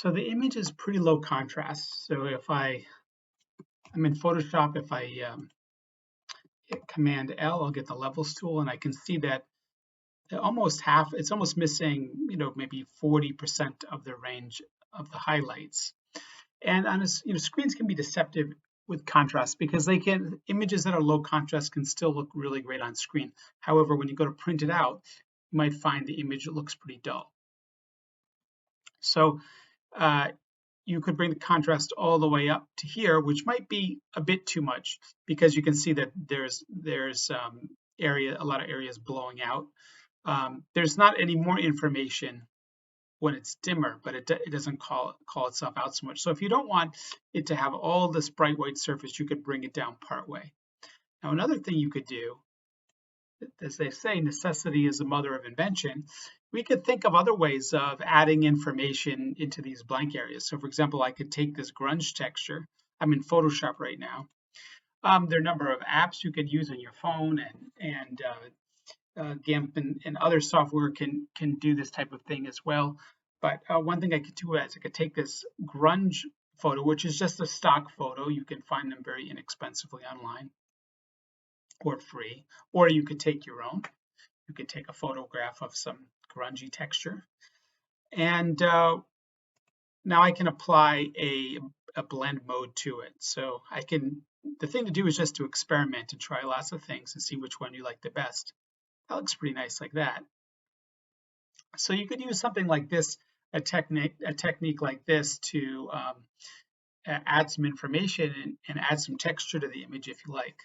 So the image is pretty low contrast. So if I'm in Photoshop, if I hit Command L, I'll get the levels tool, and I can see that almost half, it's almost missing, maybe 40% of the range of the highlights. And on screens can be deceptive with contrast because images that are low contrast can still look really great on screen. However, when you go to print it out, you might find the image looks pretty dull. So you could bring the contrast all the way up to here, which might be a bit too much because you can see that there's a lot of areas blowing out. There's not any more information when it's dimmer, but it doesn't call itself out so much. So if you don't want it to have all this bright white surface, you could bring it down part way. Now, another thing you could do, as they say, necessity is the mother of invention. We could think of other ways of adding information into these blank areas. So for example, I could take this grunge texture. I'm in Photoshop right now. There are a number of apps you could use on your phone, and GIMP and other software can do this type of thing as well. But one thing I could do is I could take this grunge photo, which is just a stock photo. You can find them very inexpensively online or free, or you could take your own. You could take a photograph of some grungy texture. And now I can apply a blend mode to it. So the thing to do is just to experiment and try lots of things and see which one you like the best. That looks pretty nice like that. So you could use something like this, a technique like this to add some information and add some texture to the image if you like.